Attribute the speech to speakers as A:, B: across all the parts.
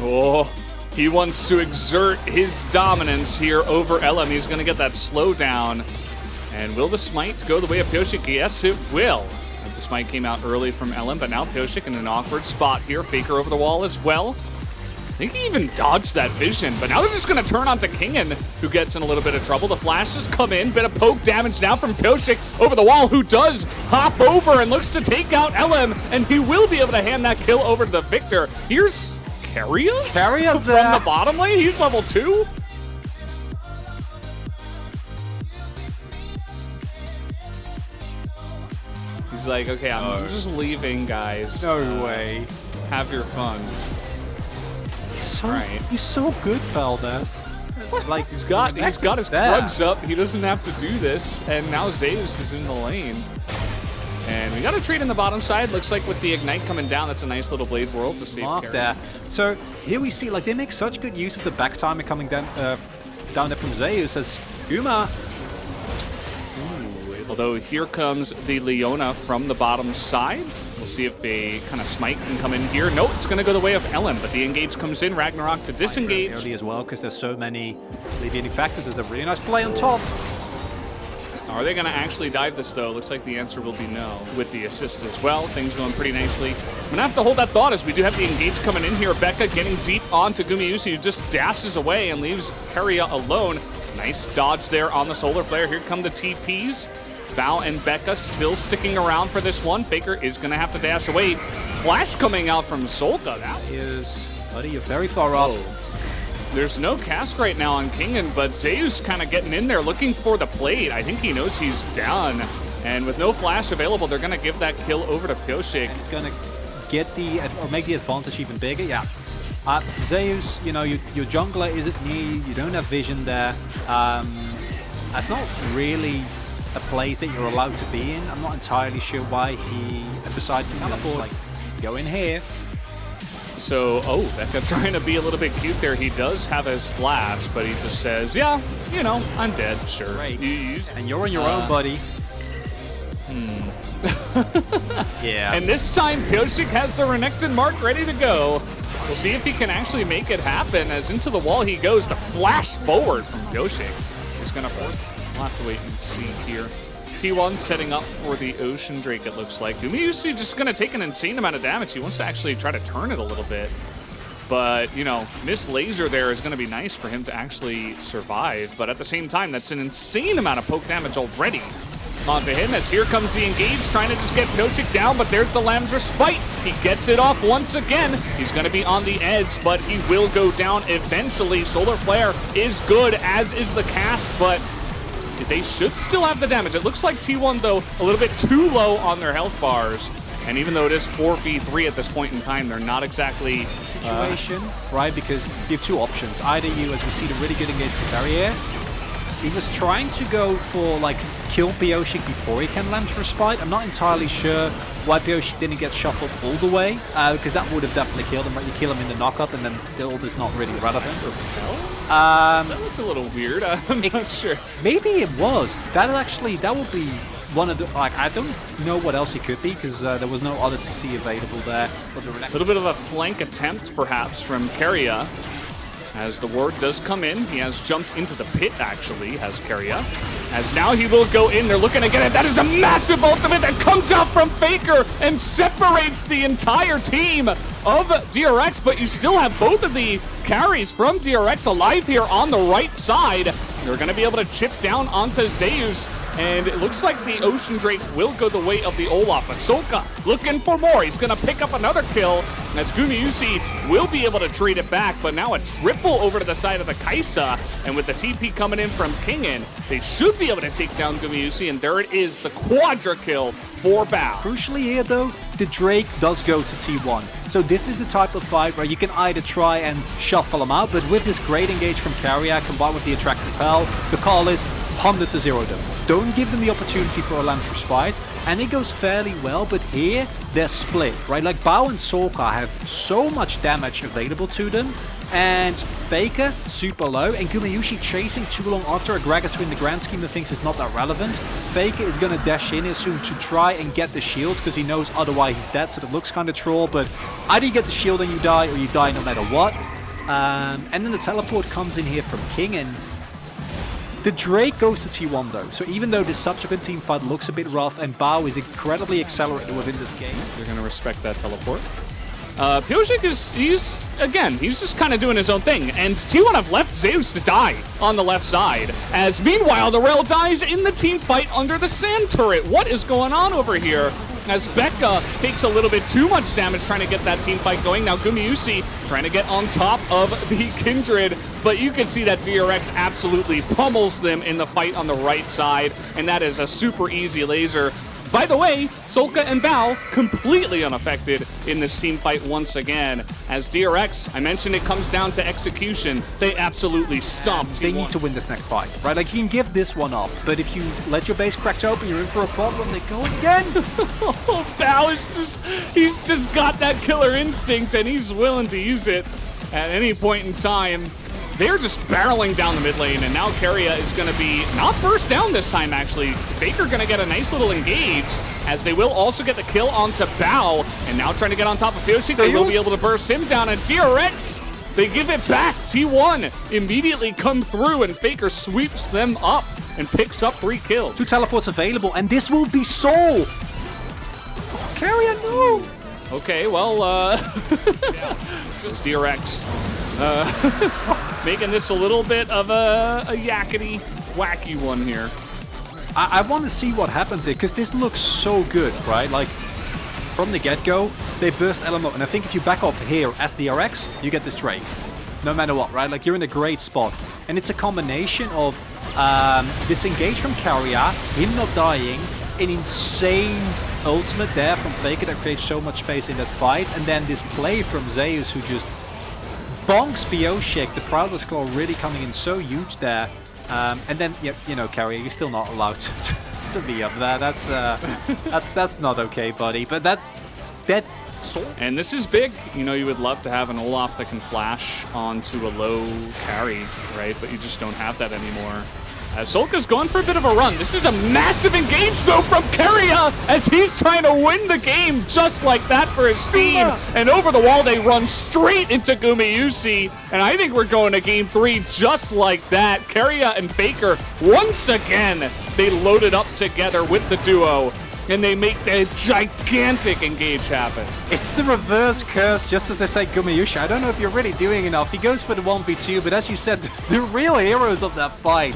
A: Oh, he wants to exert his dominance here over LM. He's going to get that slowdown. And will the smite go the way of Pyosik? Yes, it will. As the smite came out early from LM, but now Pyosik in an awkward spot here. Faker over the wall as well. I think he even dodged that vision, but now they're just going to turn onto Kingen, who gets in a little bit of trouble. The flashes come in, bit of poke damage now from Pyosik over the wall, who does hop over and looks to take out LM, and he will be able to hand that kill over to the victor. Here's Keria?
B: Keria
A: from the bottom lane? He's level 2? He's like, okay, I'm just leaving, guys.
B: No way.
A: Have your fun.
B: He's so good, Valdez.
A: Like he's got his plugs up. He doesn't have to do this, and now Zeus is in the lane. And we got a trade in the bottom side. Looks like with the ignite coming down, that's a nice little blade world to save
B: Mark there. So here we see, like, they make such good use of the back timer coming down down there from Zeus as Uma.
A: Although here comes the Leona from the bottom side. We'll see if a kind of smite can come in here. No, it's going to go the way of Ellen, but the engage comes in. Ragnarok to disengage.
B: Early as well, because there's so many alleviating factors. There's a really nice play on top.
A: Are they going to actually dive this, though? Looks like the answer will be no, with the assist as well. Things going pretty nicely. I'm going to have to hold that thought as we do have the engage coming in here. Becca getting deep onto Gumayusi, who just dashes away and leaves Keria alone. Nice dodge there on the solar flare. Here come the TPs. Bao and Becca still sticking around for this one. Faker is going to have to dash away. Flash coming out from Solta. That
B: is, buddy, you're very far up.
A: There's no cast right now on Kingen, but Zeus kind of getting in there looking for the plate. I think he knows he's done. And with no flash available, they're going to give that kill over to Pyosik.
B: He's going to get the, or make the advantage even bigger. Yeah. Zeus, you know, your jungler isn't near you. You don't have vision there. That's not really a place that you're allowed to be in. I'm not entirely sure why he decided to like go in here.
A: So, Becca trying to be a little bit cute there. He does have his flash, but he just says, yeah, you know, I'm dead, sure.
B: Right. And you're on your own, buddy. Yeah.
A: And this time, Pyosik has the Renekton mark ready to go. We'll see if he can actually make it happen, as into the wall he goes. The flash forward from Pyosik. He's going to force. We'll have to wait and see here. T1 setting up for the Ocean Drake, it looks like. Gumayusi just going to take an insane amount of damage. He wants to actually try to turn it a little bit. But, you know, Miss Laser there is going to be nice for him to actually survive. But at the same time, that's an insane amount of poke damage already onto him, as here comes the engage, trying to just get Pyosik down, but there's the Lamb's Respite. He gets it off once again. He's going to be on the edge, but he will go down eventually. Solar Flare is good, as is the cast, but they should still have the damage. It looks like T1, though, a little bit too low on their health bars. And even though it is 4v3 at this point in time, they're not exactly...
B: situation, right? Because you have two options. Either you, as we see the really good engage with Barrier, he was trying to go for, like, kill Pyosik before he can land for a spite. I'm not entirely sure why Pyosik didn't get shuffled all the way, because that would have definitely killed him, right? You kill him in the knockup, and then the ult is not really relevant.
A: That looks a little weird. I'm not sure.
B: Maybe it was. That would be one of the, like, I don't know what else he could be, because there was no other CC available there.
A: A little bit of a flank attempt, perhaps, from Keria. As the ward does come in, he has jumped into the pit, actually, has Keria. As now he will go in, they're looking to get it. That is a massive ultimate that comes out from Faker and separates the entire team of DRX, but you still have both of the carries from DRX alive here on the right side. They're going to be able to chip down onto Zeus, and it looks like the Ocean Drake will go the way of the Olaf, but Solka looking for more. He's going to pick up another kill, and as Gumayusi will be able to trade it back, but now a triple over to the side of the Kaisa, and with the TP coming in from Kingen, they should be able to take down Gumayusi, and there it is, the quadra kill for Bao.
B: Crucially here, though, the Drake does go to T1. So this is the type of fight where you can either try and shuffle him out, but with this great engage from Keria combined with the attractive Pell, the call is 100 to 0 them. Don't give them the opportunity for a Lamb's Respite, and it goes fairly well, but here they're split, right? Like Bao and Solka have so much damage available to them And Faker, super low, and Gumayushi chasing too long after a Gragas, who in the grand scheme of things is not that relevant. Faker is going to dash in here soon to try and get the shield, because he knows otherwise he's dead, so it looks kind of troll, but either you get the shield and you die, or you die no matter what. And then the teleport comes in here from King, and the Drake goes to T1 though, so even though this subsequent team fight looks a bit rough, and Bao is incredibly accelerated within this game.
A: They're going to respect that teleport. Pyosik he's just kind of doing his own thing, and T1 have left Zeus to die on the left side, as meanwhile the Rel dies in the team fight under the sand turret. What is going on over here? As Becca takes a little bit too much damage trying to get that team fight going. Now Gumayusi trying to get on top of the Kindred, but you can see that DRX absolutely pummels them in the fight on the right side, and that is a super easy laser. By the way, Solka and Bao completely unaffected in this team fight once again. As DRX, I mentioned it comes down to execution. They absolutely stomped.
B: They need to win this next fight, right? Like, you can give this one up, but if you let your base crack open, you're in for a problem. They go again.
A: Bao is he's just got that killer instinct, and he's willing to use it at any point in time. They're just barreling down the mid lane, and now Keria is going to be not burst down this time, actually. Faker going to get a nice little engage, as they will also get the kill onto Bao, and now trying to get on top of Pyosik. They will be able to burst him down, and DRX, they give it back. T1 immediately come through, and Faker sweeps them up and picks up 3 kills.
B: 2 teleports available, and this will be Soul. Keria, no.
A: Okay, well, just DRX. Making this a little bit of a yakety, wacky one here.
B: I want to see what happens here, because this looks so good, right? Like, from the get-go, they burst LMO, and I think if you back off here as DRX, you get this Drake. No matter what, right? Like, you're in a great spot. And it's a combination of this engage from Keria, him not dying, an insane ultimate there from Faker that creates so much space in that fight, and then this play from Zeus, who just bonks Pyosik, the Prowler's Claw really coming in so huge there. And then, you know, Keria, you're still not allowed to be up there. That's not okay, buddy. But that Soul.
A: And this is big. You know, you would love to have an Olaf that can flash onto a low carry, right? But you just don't have that anymore. As Solka's going for a bit of a run. This is a massive engage, though, from Keria, as he's trying to win the game just like that for his team. And over the wall, they run straight into Gumayusi. And I think we're going to game 3 just like that. Keria and Faker, once again, they loaded up together with the duo. And they make the gigantic engage happen.
B: It's the reverse curse, just as I say, Gumayushi. I don't know if you're really doing enough. He goes for the 1v2, but as you said, the real heroes of that fight,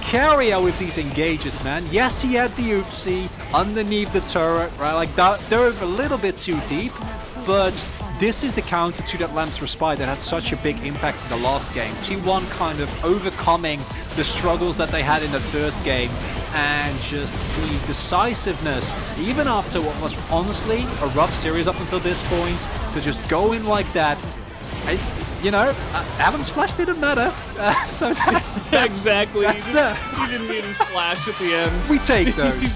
B: Keria with these engages, man. Yes, he had the oopsie underneath the turret, right? Like, that dove a little bit too deep, but this is the counter to that Lamb's Respite that had such a big impact in the last game. T1 kind of overcoming the struggles that they had in the first game, and just the decisiveness, even after what was honestly a rough series up until this point, to just go in like that. You know, Adam's flash didn't matter, so that's
A: exactly.
B: That's
A: he didn't need his flash at the end.
B: We take those.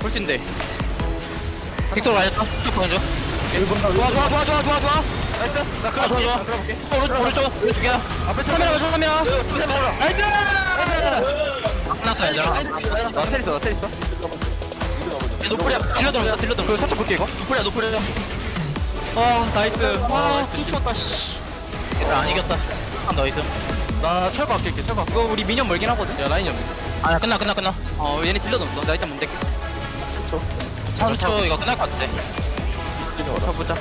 C: 홀진데 빅토르 맞았다. 쭉 보내줘. 좋아. 나이스. 나 그래 좋아. 오른쪽이야. 앞에 카메라. 나이스. 끝났어 얘들아. 나 테리스. 노플이야. 딜러들. 그거 살짝 볼게 이거. 노플이야. 나이스. 훔쳤다. 얘들아 안 이겼다. 한 더 있음. 나 철거 아낄게. 이거 우리 미니언 멀긴 하거든. 야 라인 연비. 아니야 끝나. 얘네 딜러도 없어. 나 일단 몸 댈게. 3초 이거 끝날 것 같아. 쳐보자.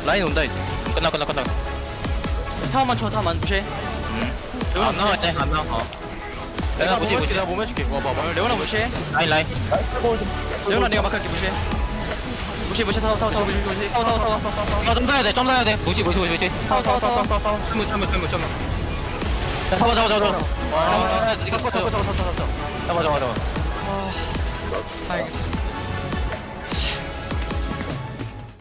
C: 라인 온다 이제. 끝나. 타워만 무시해. 안 나와 이제 안 나와. 내가 무시해. 내가 몸 해줄게. 와봐. 레오나 무시해. 라인. 레오나 내가 막할게 무시해. 무시. 타워. 점 사야 돼. 무시. 타워. 점. 잡아. 네가 꽂혀. 잡아. 다행이다.